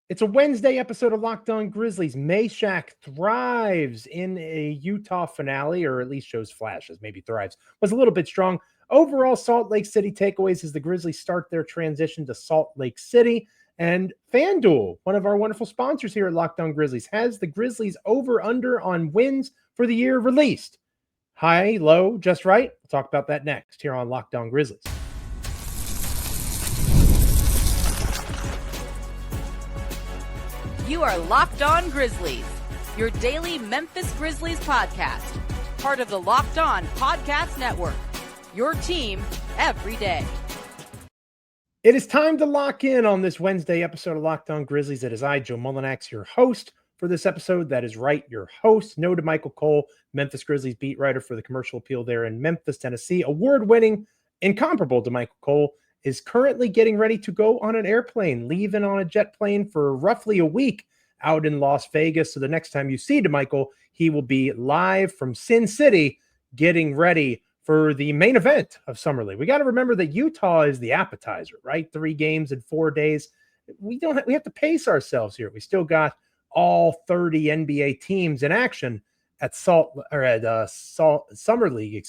It's a Wednesday episode of Locked On Grizzlies. Mhach thrives in a Utah finale, or at least shows flashes. Maybe thrives was a little bit strong. Overall, Salt Lake City takeaways as the Grizzlies start their transition to Salt Lake City. And FanDuel, one of our wonderful sponsors here at Locked On Grizzlies, has the Grizzlies over-under on wins for the year released. High, low, just right? We'll talk about that next here on Locked On Grizzlies. You are Locked On Grizzlies, your daily Memphis Grizzlies podcast, part of the Locked On Podcast Network, your team every day. It is time to lock in on this Wednesday episode of Locked On Grizzlies. It is I, Joe Mullinax, your host for this episode. That is right, your host. No to Michael Cole, Memphis Grizzlies beat writer for the Commercial Appeal there in Memphis, Tennessee. Award-winning, incomparable to Michael Cole, is currently getting ready to go on an airplane, leaving on a jet plane for roughly a week out in Las Vegas. So the next time you see DeMichael, he will be live from Sin City getting ready for the main event of Summer League. We got to remember that Utah is the appetizer, right? 3 games in 4 days. We have to pace ourselves here. We still got all 30 NBA teams in action at Summer League,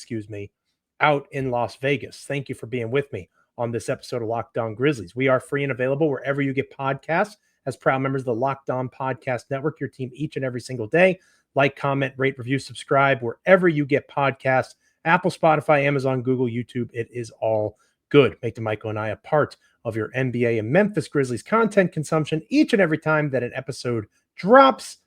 out in Las Vegas. Thank you for being with me on this episode of Locked On Grizzlies. We are free and available wherever you get podcasts. As proud members of the Locked On Podcast Network, your team each and every single day. Like, comment, rate, review, subscribe wherever you get podcasts. Apple, Spotify, Amazon, Google, YouTube. It is all good. Make DeMichael and I a part of your NBA and Memphis Grizzlies content consumption each and every time that an episode drops,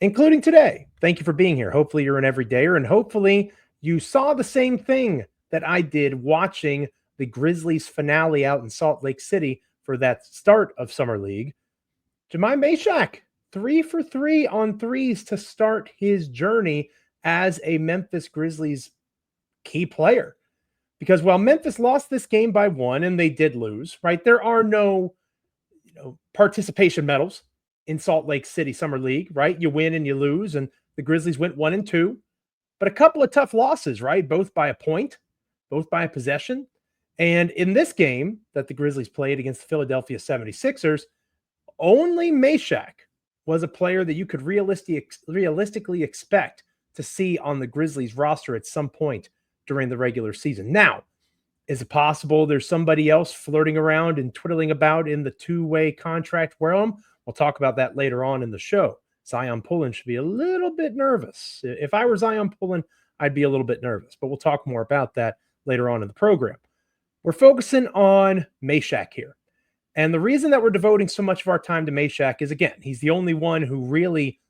including today. Thank you for being here. Hopefully you're an everydayer, and hopefully you saw the same thing that I did watching the Grizzlies finale out in Salt Lake City for that start of Summer League. Jahmai Mhach, 3 for 3 on threes to start his journey as a Memphis Grizzlies key player. Because while Memphis lost this game by 1, and they did lose, right? There are no, participation medals in Salt Lake City Summer League, right? You win and you lose, and the Grizzlies went 1 and 2. But a couple of tough losses, right? Both by a point, both by a possession. And in this game that the Grizzlies played against the Philadelphia 76ers, only Mhach was a player that you could realistically expect to see on the Grizzlies roster at some point during the regular season. Now, is it possible there's somebody else flirting around and twiddling about in the two-way contract realm? We'll talk about that later on in the show. Zion Pullen should be a little bit nervous. If I were Zion Pullen, I'd be a little bit nervous, but we'll talk more about that later on in the program. We're focusing on Mhach here. And the reason that we're devoting so much of our time to Mhach is, again, he's the only one who really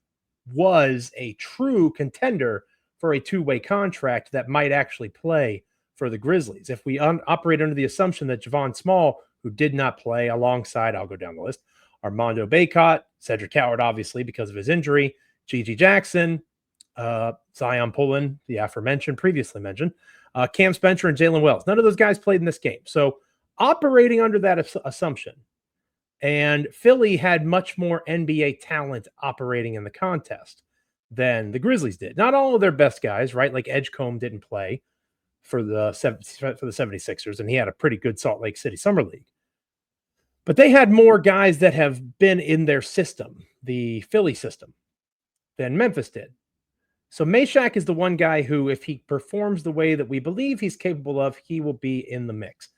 was a true contender for a two-way contract that might actually play for the Grizzlies. If we operate under the assumption that Javon Small, who did not play alongside, I'll go down the list, Armando Bacot, Cedric Howard, obviously, because of his injury, Gigi Jackson, Zion Pullen, the aforementioned, previously mentioned, Cam Spencer and Jalen Wells. None of those guys played in this game. So operating under that assumption, and Philly had much more NBA talent operating in the contest than the Grizzlies did. Not all of their best guys, right? Like Edgecombe didn't play for the 76ers, and he had a pretty good Salt Lake City Summer League. But they had more guys that have been in their system, the Philly system, than Memphis did. So Mhach is the one guy who, if he performs the way that we believe he's capable of, he will be in the mix.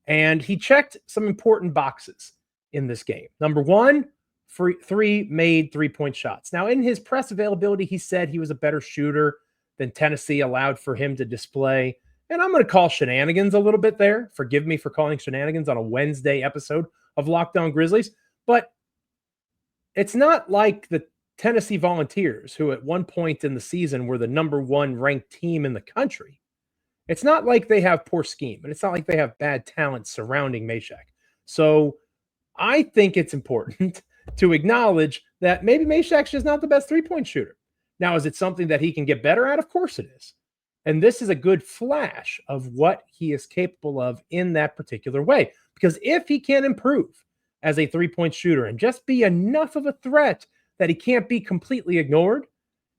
And he checked some important boxes in this game. Number 1, 3 made three-point shots. Now, in his press availability, he said he was a better shooter than Tennessee allowed for him to display. And I'm going to call shenanigans a little bit there. Forgive me for calling shenanigans on a Wednesday episode of Locked On Grizzlies. But it's not like the Tennessee Volunteers, who at one point in the season were the number 1 ranked team in the country. It's not like they have poor scheme, and it's not like they have bad talent surrounding Mhach. So I think it's important to acknowledge that maybe Mhach's just not the best three-point shooter. Now, is it something that he can get better at? Of course it is. And this is a good flash of what he is capable of in that particular way. Because if he can improve as a three-point shooter and just be enough of a threat that he can't be completely ignored,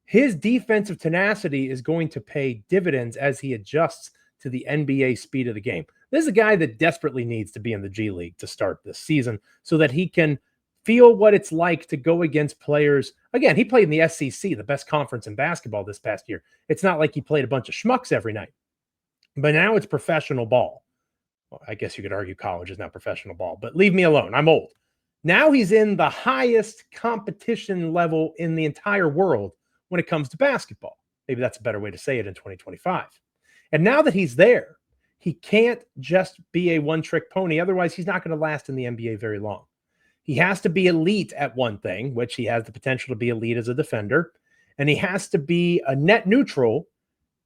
his defensive tenacity is going to pay dividends as he adjusts to the NBA speed of the game. This is a guy that desperately needs to be in the G League to start this season so that he can feel what it's like to go against players. Again, he played in the SEC, the best conference in basketball this past year. It's not like he played a bunch of schmucks every night, but now it's professional ball. Well, I guess you could argue college is not professional ball, but leave me alone. I'm old. Now he's in the highest competition level in the entire world when it comes to basketball. Maybe that's a better way to say it in 2025. And now that he's there, he can't just be a one-trick pony. Otherwise, he's not going to last in the NBA very long. He has to be elite at one thing, which he has the potential to be elite as a defender. And he has to be a net neutral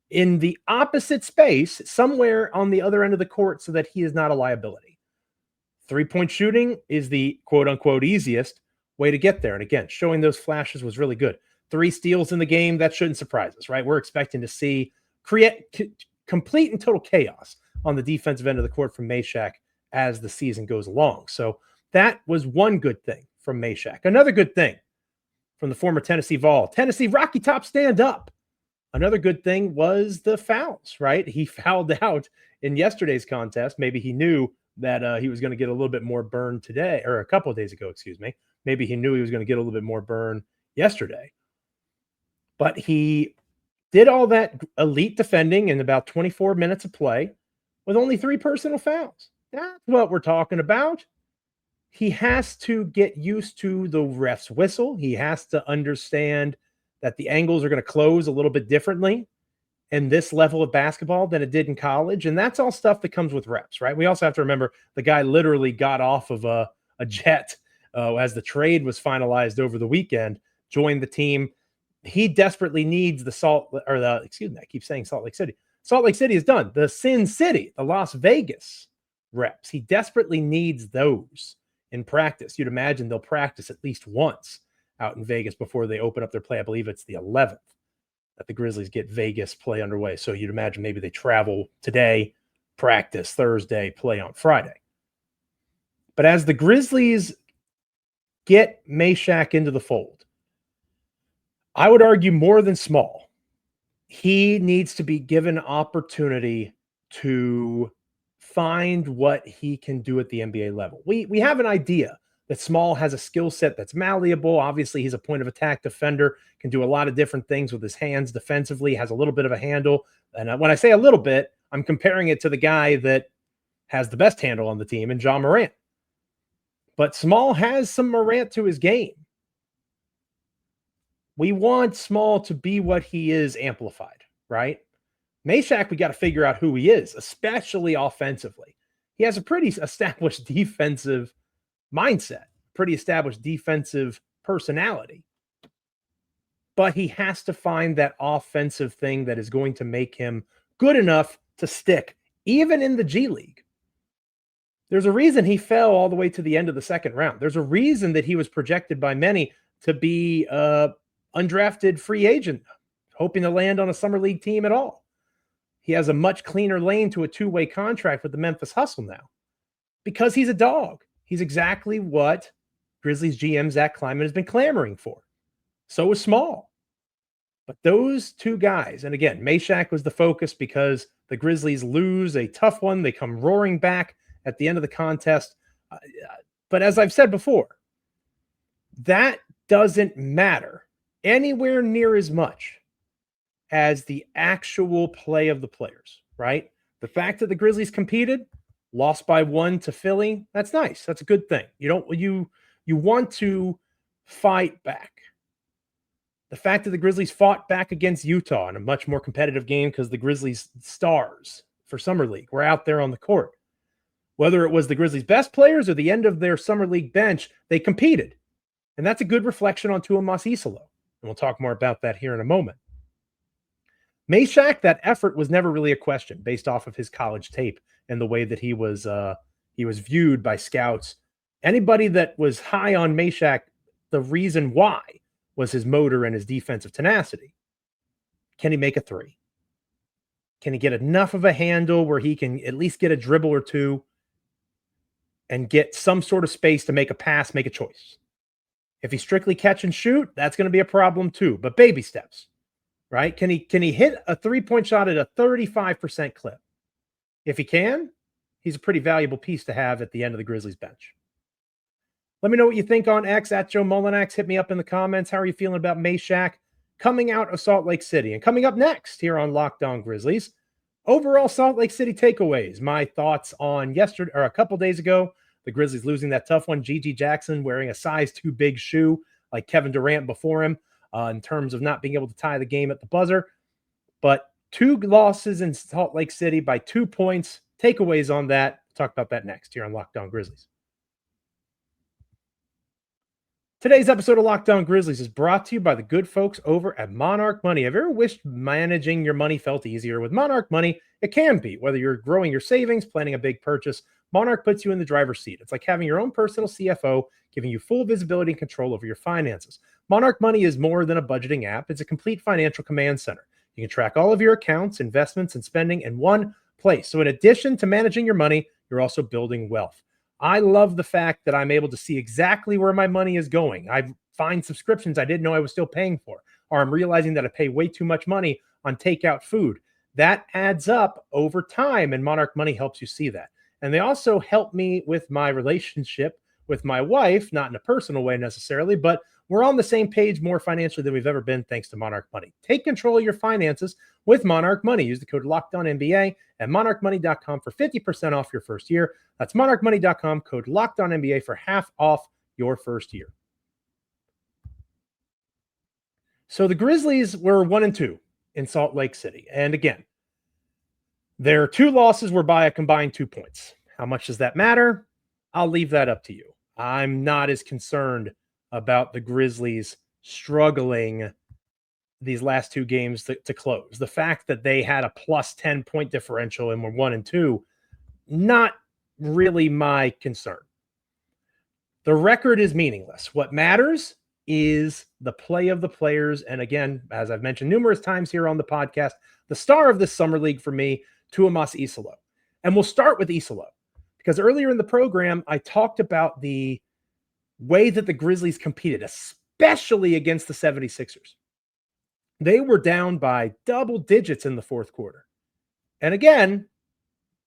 in the opposite space, somewhere on the other end of the court, so that he is not a liability. Three-point shooting is the quote-unquote easiest way to get there. And again, showing those flashes was really good. 3 steals in the game, that shouldn't surprise us, right? We're expecting to see complete and total chaos on the defensive end of the court from Mhach as the season goes along. So that was one good thing from Mhach. Another good thing from the former Tennessee Vol, Tennessee Rocky Top, stand up. Another good thing was the fouls, right? He fouled out in yesterday's contest. Maybe he knew that he was going to get a little bit more burn today, or a couple of days ago, excuse me. Maybe he knew he was going to get a little bit more burn yesterday. But he did all that elite defending in about 24 minutes of play with only 3 personal fouls. That's what we're talking about. He has to get used to the ref's whistle. He has to understand that the angles are going to close a little bit differently in this level of basketball than it did in college. And that's all stuff that comes with reps, right? We also have to remember the guy literally got off of a jet as the trade was finalized over the weekend, joined the team. He desperately needs I keep saying Salt Lake City. Salt Lake City is done. The Sin City, the Las Vegas reps. He desperately needs those in practice. You'd imagine they'll practice at least once out in Vegas before they open up their play. I believe it's the 11th that the Grizzlies get Vegas play underway. So you'd imagine maybe they travel today, practice Thursday, play on Friday. But as the Grizzlies get Mhach into the fold, I would argue more than Small, he needs to be given opportunity to find what he can do at the NBA level. We have an idea that Small has a skill set that's malleable. Obviously, he's a point of attack defender, can do a lot of different things with his hands defensively, has a little bit of a handle. And when I say a little bit, I'm comparing it to the guy that has the best handle on the team in John Morant. But Small has some Morant to his game. We want Small to be what he is amplified, right? Mhach, we got to figure out who he is, especially offensively. He has a pretty established defensive mindset, pretty established defensive personality. But he has to find that offensive thing that is going to make him good enough to stick, even in the G League. There's a reason he fell all the way to the end of the second round. There's a reason that he was projected by many to be undrafted free agent, hoping to land on a summer league team at all. He has a much cleaner lane to a 2-way contract with the Memphis Hustle now because he's a dog. He's exactly what Grizzlies GM Zach Kleiman has been clamoring for. So is Small. But those two guys, and again, Mhach was the focus because the Grizzlies lose a tough one. They come roaring back at the end of the contest. But as I've said before, that doesn't matter anywhere near as much as the actual play of the players, right? The fact that the Grizzlies competed, lost by 1 to Philly, that's nice. That's a good thing. You want to fight back. The fact that the Grizzlies fought back against Utah in a much more competitive game because the Grizzlies stars for Summer League were out there on the court. Whether it was the Grizzlies' best players or the end of their Summer League bench, they competed. And that's a good reflection on Tuomas Isalo. And we'll talk more about that here in a moment. Mhach, that effort was never really a question based off of his college tape and the way that he was viewed by scouts. Anybody that was high on Mhach, the reason why was his motor and his defensive tenacity. Can he make a 3? Can he get enough of a handle where he can at least get a dribble or two and get some sort of space to make a pass, make a choice? If he strictly catch and shoot, that's going to be a problem too, but baby steps, right? Can he hit a 3-point shot at a 35% clip? If he can, he's a pretty valuable piece to have at the end of the Grizzlies bench. Let me know what you think on X at Joe Mullinax. Hit me up in the comments. How are you feeling about Mhach coming out of Salt Lake City? And coming up next here on Locked On Grizzlies, overall Salt Lake City takeaways. My thoughts on yesterday or a couple days ago, the Grizzlies losing that tough one. Gigi Jackson wearing a size too big shoe like Kevin Durant before him in terms of not being able to tie the game at the buzzer. But 2 losses in Salt Lake City by 2 points. Takeaways on that. Talk about that next here on Locked On Grizzlies. Today's episode of Locked On Grizzlies is brought to you by the good folks over at Monarch Money. Have you ever wished managing your money felt easier? With Monarch Money, it can be. Whether you're growing your savings, planning a big purchase, Monarch puts you in the driver's seat. It's like having your own personal CFO, giving you full visibility and control over your finances. Monarch Money is more than a budgeting app. It's a complete financial command center. You can track all of your accounts, investments, and spending in one place. So in addition to managing your money, you're also building wealth. I love the fact that I'm able to see exactly where my money is going. I find subscriptions I didn't know I was still paying for, or I'm realizing that I pay way too much money on takeout food. That adds up over time, and Monarch Money helps you see that. And they also help me with my relationship with my wife, not in a personal way necessarily, but we're on the same page more financially than we've ever been thanks to Monarch Money. Take control of your finances with Monarch Money. Use the code LOCKEDONNBA at monarchmoney.com for 50% off your first year. That's monarchmoney.com, code LOCKEDONNBA for half off your first year. So the Grizzlies were 1-2 in Salt Lake City. And again, their 2 losses were by a combined 2 points. How much does that matter? I'll leave that up to you. I'm not as concerned about the Grizzlies struggling these last 2 games to close. The fact that they had a plus 10 point differential and were 1-2, not really my concern. The record is meaningless. What matters is the play of the players. And again, as I've mentioned numerous times here on the podcast, the star of this summer league for me, Tuomas Isalo. And we'll start with Isalo because earlier in the program, I talked about the way that the Grizzlies competed, especially against the 76ers. They were down by double digits in the fourth quarter. And again,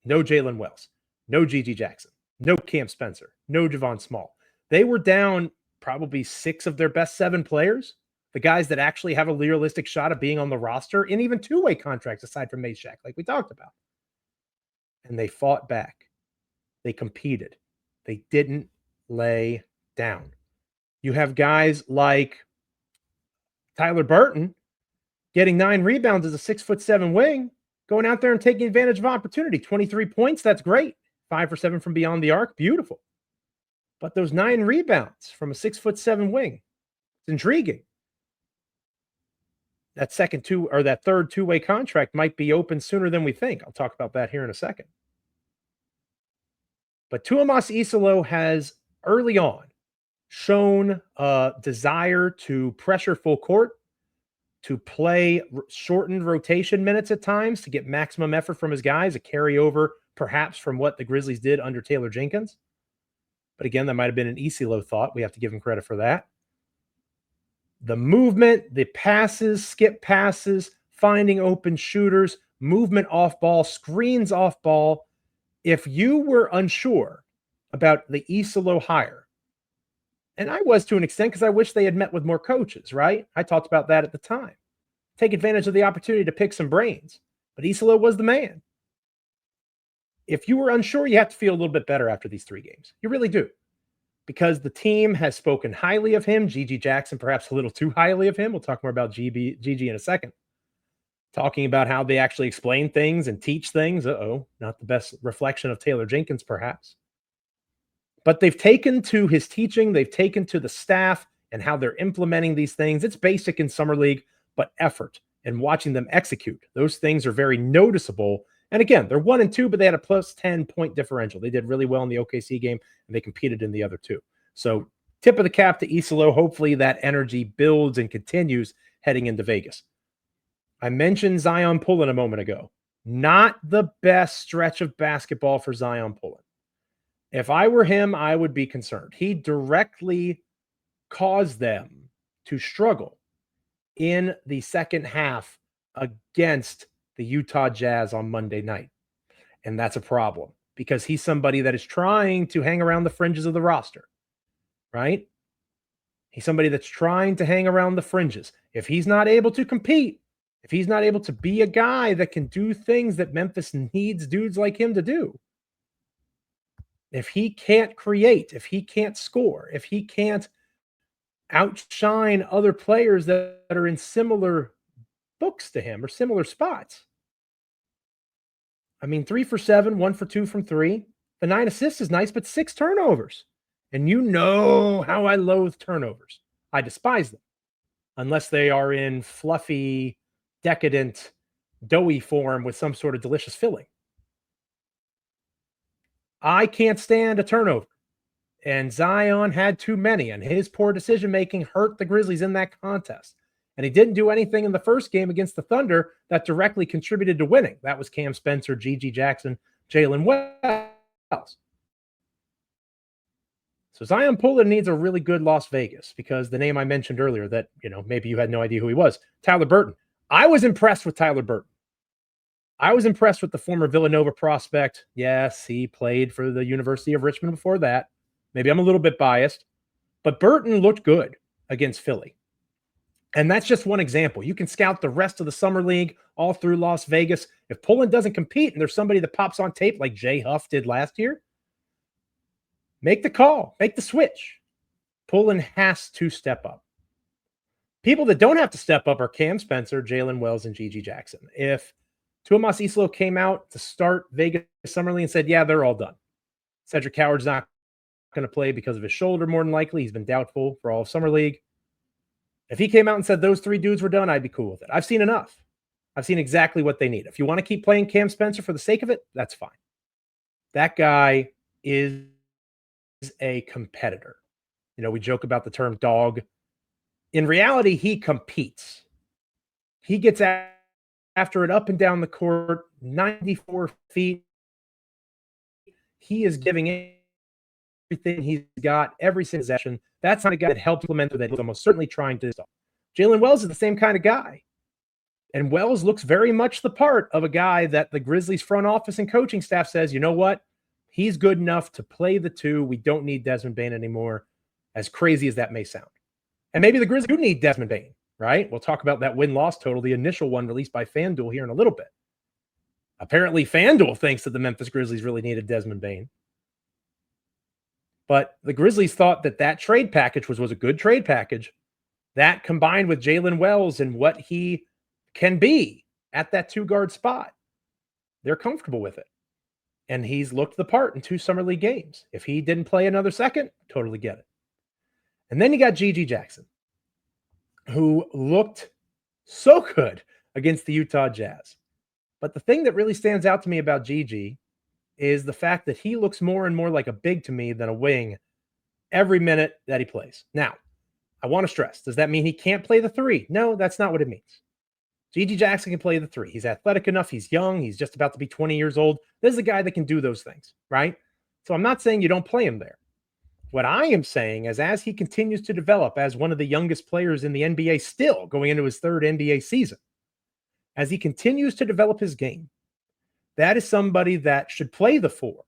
no Jalen Wells, no Gigi Jackson, no Cam Spencer, no Javon Small. They were down probably 6 of their best 7 players, the guys that actually have a realistic shot of being on the roster, and even 2-way contracts aside from Mhach, like we talked about. And they fought back. They competed. They didn't lay down. You have guys like Tyler Burton getting 9 rebounds as a 6'7" wing, going out there and taking advantage of opportunity. 23 points, that's great. 5 for 7 from beyond the arc, beautiful. But those 9 rebounds from a 6'7" wing, it's intriguing. That third 2-way contract might be open sooner than we think. I'll talk about that here in a second. But Tuomas Isalo has early on shown a desire to pressure full court, to play shortened rotation minutes at times to get maximum effort from his guys, a carryover perhaps from what the Grizzlies did under Taylor Jenkins. But again, that might have been an Isalo thought. We have to give him credit for that. The movement, the passes, skip passes, finding open shooters, movement off ball, screens off ball. If you were unsure about the Isalo hire, and I was to an extent because I wish they had met with more coaches, right? I talked about that at the time. Take advantage of the opportunity to pick some brains. But Isalo was the man. If you were unsure, you have to feel a little bit better after these 3 games. You really do. Because the team has spoken highly of him. Gigi Jackson, perhaps a little too highly of him. We'll talk more about Gigi in a second. Talking about how they actually explain things and teach things. Not the best reflection of Taylor Jenkins, perhaps. But they've taken to his teaching. They've taken to the staff and how they're implementing these things. It's basic in Summer League, but effort and watching them execute. Those things are very noticeable. And again, they're 1-2, but they had a plus 10 point differential. They did really well in the OKC game, and they competed in the other 2. So tip of the cap to Isalo. Hopefully that energy builds and continues heading into Vegas. I mentioned Zion Pullen a moment ago. Not the best stretch of basketball for Zion Pullen. If I were him, I would be concerned. He directly caused them to struggle in the second half against the Utah Jazz on Monday night. And that's a problem because he's somebody that is trying to hang around the fringes of the roster. right? He's somebody that's trying to hang around the fringes. If he's not able to compete, if he's not able to be a guy that can do things that Memphis needs dudes like him to do, if he can't create, if he can't score, if he can't outshine other players that are in similar books to him or similar spots. I mean, 3 for 7, 1 for 2 from 3. The 9 assists is nice, but 6 turnovers. And you know how I loathe turnovers. I despise them unless they are in fluffy, decadent, doughy form with some sort of delicious filling. I can't stand a turnover. And Zion had too many, and his poor decision-making hurt the Grizzlies in that contest. And he didn't do anything in the first game against the Thunder that directly contributed to winning. That was Cam Spencer, G.G. Jackson, Jalen Wells. So Zion Pullen needs a really good Las Vegas because the name I mentioned earlier that, maybe you had no idea who he was, Tyler Burton. I was impressed with Tyler Burton. I was impressed with the former Villanova prospect. Yes, he played for the University of Richmond before that. Maybe I'm a little bit biased, but Burton looked good against Philly. And that's just one example. You can scout the rest of the Summer League all through Las Vegas. If Pullen doesn't compete and there's somebody that pops on tape like Jay Huff did last year, make the call, make the switch. Pullen has to step up. People that don't have to step up are Cam Spencer, Jalen Wells, and G.G. Jackson. If Tuomas Islo came out to start Vegas Summer League and said, yeah, they're all done. Cedric Howard's not going to play because of his shoulder, more than likely. He's been doubtful for all of Summer League. If he came out and said those 3 dudes were done, I'd be cool with it. I've seen enough. I've seen exactly what they need. If you want to keep playing Cam Spencer for the sake of it, that's fine. That guy is a competitor. We joke about the term dog. In reality, he competes. He gets after it up and down the court, 94 feet. He is giving everything he's got, every single possession. That's not a guy that helped implement that he's almost certainly trying to stop. Jalen Wells is the same kind of guy. And Wells looks very much the part of a guy that the Grizzlies front office and coaching staff says, you know what? He's good enough to play the 2. We don't need Desmond Bane anymore, as crazy as that may sound. And maybe the Grizzlies do need Desmond Bane, right? We'll talk about that win-loss total, the initial one released by FanDuel here in a little bit. Apparently, FanDuel thinks that the Memphis Grizzlies really needed Desmond Bane. But the Grizzlies thought that trade package was a good trade package. That combined with Jalen Wells and what he can be at that 2-guard spot, they're comfortable with it. And he's looked the part in 2 Summer League games. If he didn't play another second, totally get it. And then you got G.G. Jackson, who looked so good against the Utah Jazz. But the thing that really stands out to me about G.G. is the fact that he looks more and more like a big to me than a wing every minute that he plays. Now, I want to stress, does that mean he can't play the 3? No, that's not what it means. G.G. Jackson can play the 3. He's athletic enough. He's young. He's just about to be 20 years old. This is a guy that can do those things, right? So I'm not saying you don't play him there. What I am saying is as he continues to develop as one of the youngest players in the NBA still going into his 3rd NBA season, as he continues to develop his game, that is somebody that should play the 4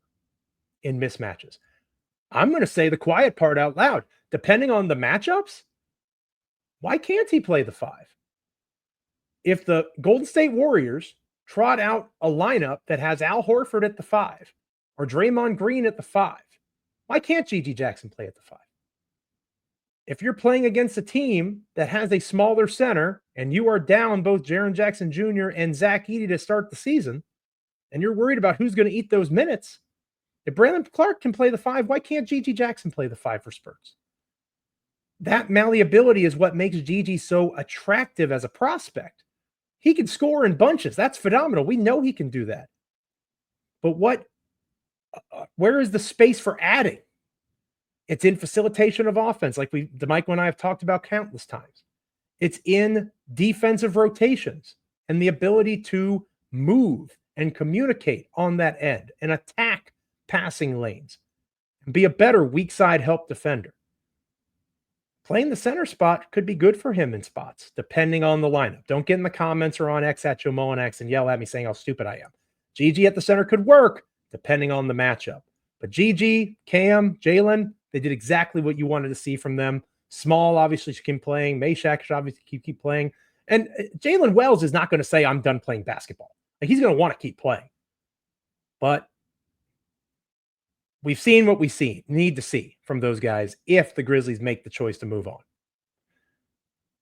in mismatches. I'm going to say the quiet part out loud. Depending on the matchups, why can't he play the 5? If the Golden State Warriors trot out a lineup that has Al Horford at the 5 or Draymond Green at the 5, why can't G.G. Jackson play at the 5? If you're playing against a team that has a smaller center and you are down both Jaren Jackson Jr. and Zach Edey to start the season, and you're worried about who's going to eat those minutes, if Brandon Clark can play the 5, why can't G.G. Jackson play the 5 for Spurs? That malleability is what makes G.G. so attractive as a prospect. He can score in bunches. That's phenomenal. We know he can do that. But where is the space for adding? It's in facilitation of offense, like DeMichael and I have talked about countless times. It's in defensive rotations and the ability to move and communicate on that end and attack passing lanes and be a better weak side help defender. Playing the center spot could be good for him in spots, depending on the lineup. Don't get in the comments or on X at Joe Mullinax and yell at me saying how stupid I am. GG at the center could work, depending on the matchup. But GG, Cam, Jalen, They did exactly what you wanted to see from them. Small obviously should keep playing. Mhach should obviously keep playing. And Jalen Wells is not going to say, I'm done playing basketball. Like, he's going to want to keep playing. But we've seen what we need to see from those guys if the Grizzlies make the choice to move on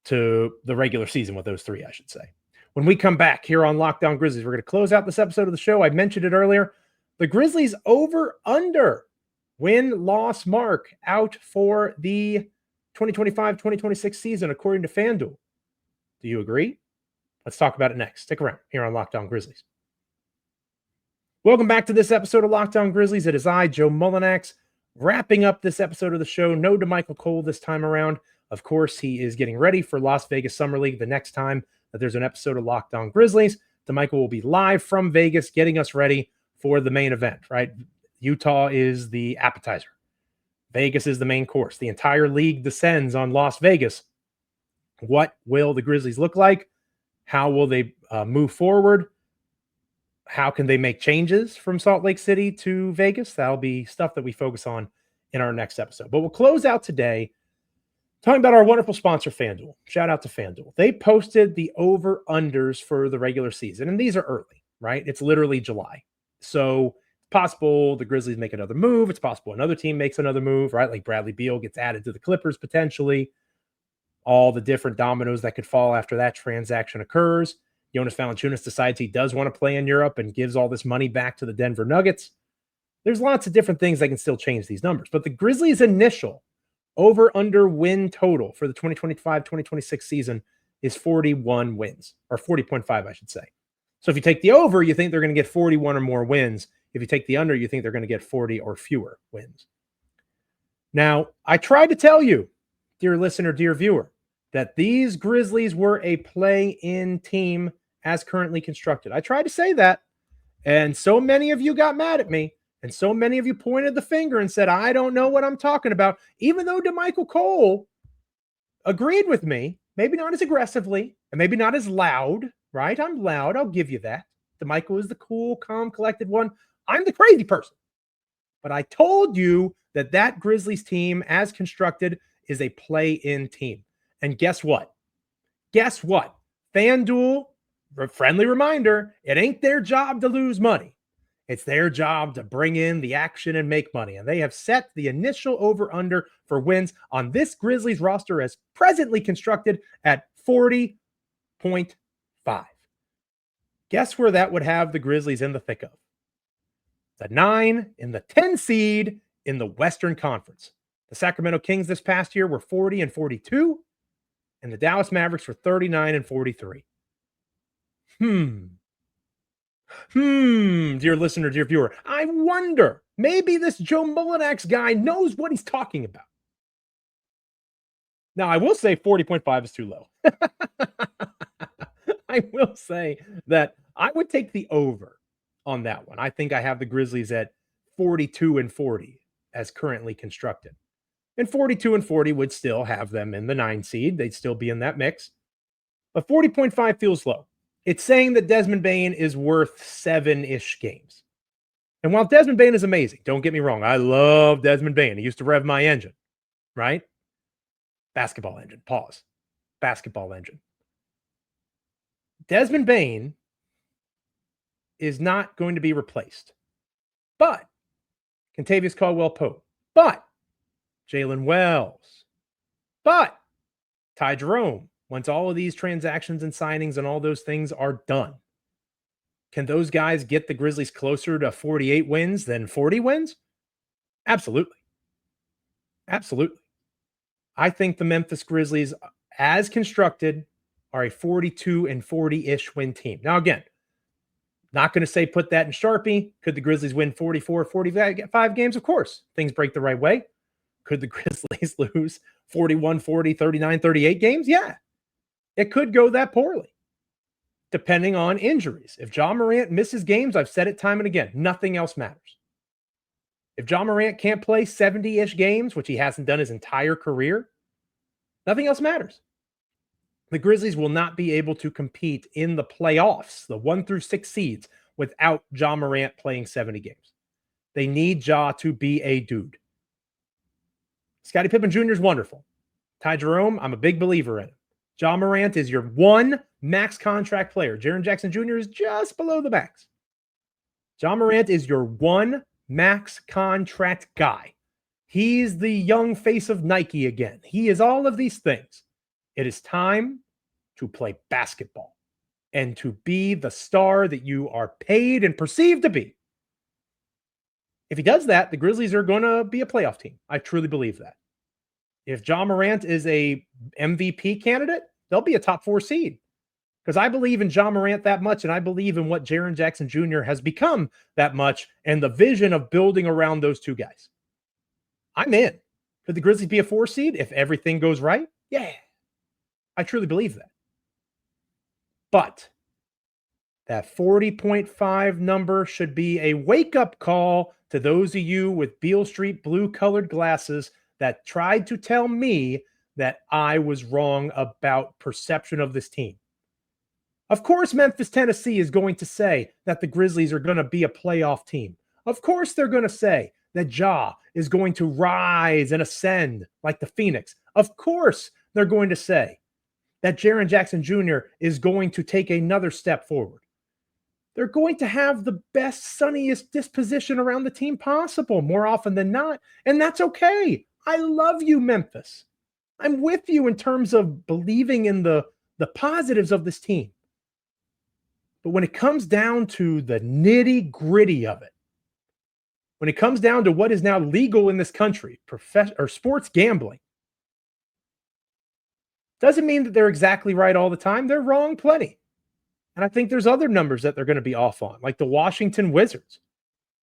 to the regular season with those three, I should say. When we come back here on Locked On Grizzlies, we're going to close out this episode of the show. I mentioned it earlier. The Grizzlies over-under win-loss mark out for the 2025-2026 season, according to FanDuel. Do you agree? Let's talk about it next. Stick around here on Locked On Grizzlies. Welcome back to this episode of Locked On Grizzlies. It is I, Joe Mullinax, wrapping up this episode of the show. No DeMichael Cole this time around. Of course, he is getting ready for Las Vegas Summer League the next time that there's an episode of Locked On Grizzlies. DeMichael will be live from Vegas, getting us ready for the main event, right? Utah is the appetizer. Vegas is the main course. The entire league descends on Las Vegas. What will the Grizzlies look like? How will they move forward? How can they make changes from Salt Lake City to Vegas? That'll be stuff that we focus on in our next episode. But we'll close out today talking about our wonderful sponsor, FanDuel. Shout out to FanDuel. They posted the over-unders for the regular season, and these are early, right? It's literally July. So it's possible the Grizzlies make another move. It's possible another team makes another move, right? Like Bradley Beal gets added to the Clippers potentially. All the different dominoes that could fall after that transaction occurs. Jonas Valanciunas decides he does want to play in Europe and gives all this money back to the Denver Nuggets. There's lots of different things that can still change these numbers. But the Grizzlies' initial over-under win total for the 2025-2026 season is 41 wins, or 40.5, I should say. So if you take the over, you think they're going to get 41 or more wins. If you take the under, you think they're going to get 40 or fewer wins. Now, I tried to tell you, dear listener, dear viewer, that these Grizzlies were a play-in team as currently constructed. I tried to say that, and so many of you got mad at me, and so many of you pointed the finger and said, I don't know what I'm talking about, even though DeMichael Cole agreed with me, maybe not as aggressively, and maybe not as loud, right? I'm loud, I'll give you that. DeMichael is the cool, calm, collected one. I'm the crazy person. But I told you that that Grizzlies team, as constructed, is a play-in team. And guess what? Guess what? FanDuel, friendly reminder, it ain't their job to lose money. It's their job to bring in the action and make money. And they have set the initial over-under for wins on this Grizzlies roster as presently constructed at 40.5. Guess where that would have the Grizzlies in the thick of? The 9 and the 10 seed in the Western Conference. The Sacramento Kings this past year were 40 and 42. And the Dallas Mavericks were 39 and 43. Dear listener, dear viewer, I wonder, maybe this Joe Mullinax guy knows what he's talking about. Now, I will say 40.5 is too low. I will say that I would take the over on that one. I think I have the Grizzlies at 42 and 40 as currently constructed. And 42 and 40 would still have them in the 9 seed. They'd still be in that mix. But 40.5 feels low. It's saying that Desmond Bane is worth 7-ish games. And while Desmond Bane is amazing, don't get me wrong, I love Desmond Bane. He used to rev my engine, right? Basketball engine. Pause. Basketball engine. Desmond Bane is not going to be replaced. But Kentavious Caldwell-Pope. But Jalen Wells. But Ty Jerome, once all of these transactions and signings and all those things are done, can those guys get the Grizzlies closer to 48 wins than 40 wins? Absolutely. Absolutely. I think the Memphis Grizzlies, as constructed, are a 42 and 40-ish win team. Now, again, not going to say put that in Sharpie. Could the Grizzlies win 44, 45 games? Of course. Things break the right way. Could the Grizzlies lose 41, 40, 39, 38 games? Yeah. It could go that poorly, depending on injuries. If Ja Morant misses games, I've said it time and again, nothing else matters. If Ja Morant can't play 70-ish games, which he hasn't done his entire career, nothing else matters. The Grizzlies will not be able to compete in the playoffs, the 1 through 6 seeds, without Ja Morant playing 70 games. They need Ja to be a dude. Scottie Pippen Jr. is wonderful. Ty Jerome, I'm a big believer in him. Ja Morant is your one max contract player. Jaren Jackson Jr. is just below the max. Ja Morant is your one max contract guy. He's the young face of Nike again. He is all of these things. It is time to play basketball and to be the star that you are paid and perceived to be. If he does that, the Grizzlies are going to be a playoff team. I truly believe that. If Ja Morant is a MVP candidate, they'll be a top 4 seed. Because I believe in Ja Morant that much, and I believe in what Jaren Jackson Jr. has become that much, and the vision of building around those two guys. I'm in. Could the Grizzlies be a 4 seed if everything goes right? Yeah. I truly believe that. But that 40.5 number should be a wake-up call to those of you with Beale Street blue-colored glasses that tried to tell me that I was wrong about perception of this team. Of course, Memphis, Tennessee is going to say that the Grizzlies are going to be a playoff team. Of course, they're going to say that Ja is going to rise and ascend like the Phoenix. Of course, they're going to say that Jaren Jackson Jr. is going to take another step forward. They're going to have the best, sunniest disposition around the team possible more often than not, and that's okay. I love you, Memphis. I'm with you in terms of believing in the positives of this team. But when it comes down to the nitty-gritty of it, when it comes down to what is now legal in this country, sports gambling, doesn't mean that they're exactly right all the time. They're wrong plenty. And I think there's other numbers that they're going to be off on, like the Washington Wizards.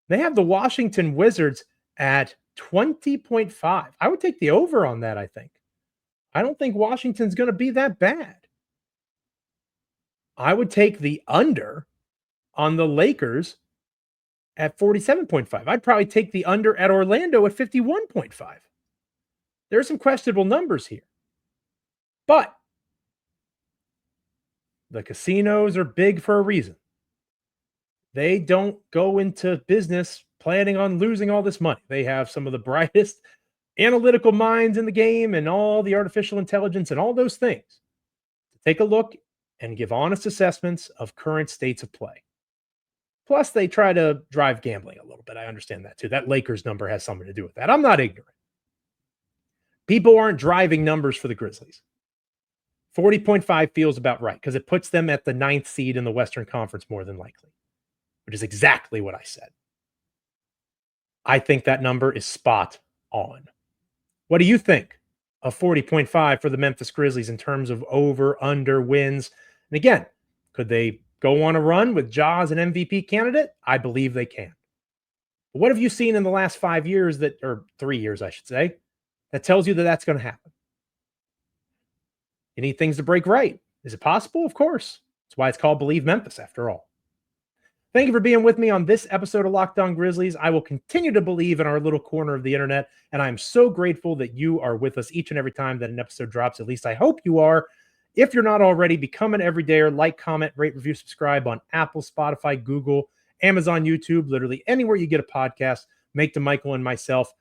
They have the Washington Wizards at 20.5. I would take the over on that, I think. I don't think Washington's going to be that bad. I would take the under on the Lakers at 47.5. I'd probably take the under at Orlando at 51.5. There are some questionable numbers here. But the casinos are big for a reason. They don't go into business planning on losing all this money. They have some of the brightest analytical minds in the game and all the artificial intelligence and all those things to take a look and give honest assessments of current states of play. Plus, they try to drive gambling a little bit. I understand that too. That Lakers number has something to do with that. I'm not ignorant. People aren't driving numbers for the Grizzlies. 40.5 feels about right because it puts them at the 9th seed in the Western Conference more than likely, which is exactly what I said. I think that number is spot on. What do you think of 40.5 for the Memphis Grizzlies in terms of over, under, wins? And again, could they go on a run with Ja as an MVP candidate? I believe they can. But what have you seen in the last 5 years or 3 years, I should say, that tells you that that's going to happen? You need things to break right. Is it possible? Of course. That's why it's called Believe Memphis, after all. Thank you for being with me on this episode of Locked On Grizzlies. I will continue to believe in our little corner of the internet, and I'm so grateful that you are with us each and every time that an episode drops. At least I hope you are. If you're not already, become an everydayer. Like, comment, rate, review, subscribe on Apple, Spotify, Google, Amazon, YouTube, literally anywhere you get a podcast. Make DeMichael and myself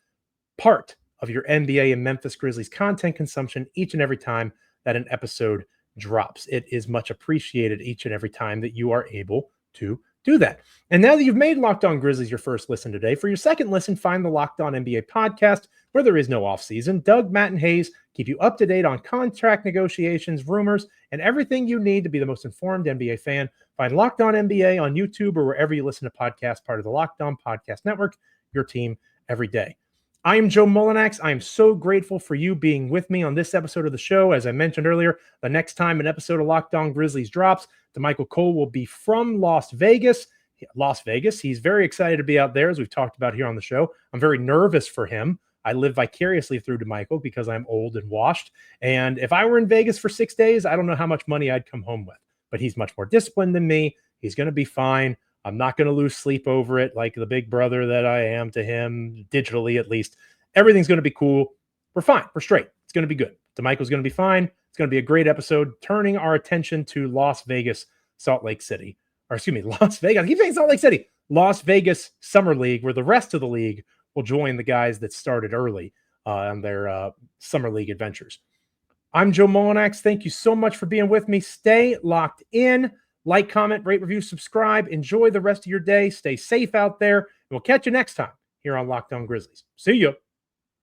part of your NBA and Memphis Grizzlies content consumption each and every time that an episode drops. It is much appreciated each and every time that you are able to do that. And now that you've made Locked On Grizzlies your first listen today, for your second listen, find the Locked On NBA podcast where there is no offseason. Doug, Matt, and Hayes keep you up to date on contract negotiations, rumors, and everything you need to be the most informed NBA fan. Find Locked On NBA on YouTube or wherever you listen to podcasts, part of the Locked On Podcast Network, your team every day. I am Joe Mullinax. I am so grateful for you being with me on this episode of the show. As I mentioned earlier, the next time an episode of Locked On Grizzlies drops, DeMichael Cole will be from Las Vegas. He's very excited to be out there, as we've talked about here on the show. I'm very nervous for him. I live vicariously through DeMichael because I'm old and washed. And if I were in Vegas for 6 days, I don't know how much money I'd come home with. But he's much more disciplined than me. He's going to be fine. I'm not going to lose sleep over it like the big brother that I am to him, digitally at least. Everything's going to be cool. We're fine. We're straight. It's going to be good. DeMichael's going to be fine. It's going to be a great episode, turning our attention to Las Vegas, Salt Lake City. Las Vegas. I keep saying Salt Lake City. Las Vegas Summer League, where the rest of the league will join the guys that started early on their summer league adventures. I'm Joe Mullinax. Thank you so much for being with me. Stay locked in. Like, comment, rate, review, subscribe. Enjoy the rest of your day. Stay safe out there. And we'll catch you next time here on Locked On Grizzlies. See you.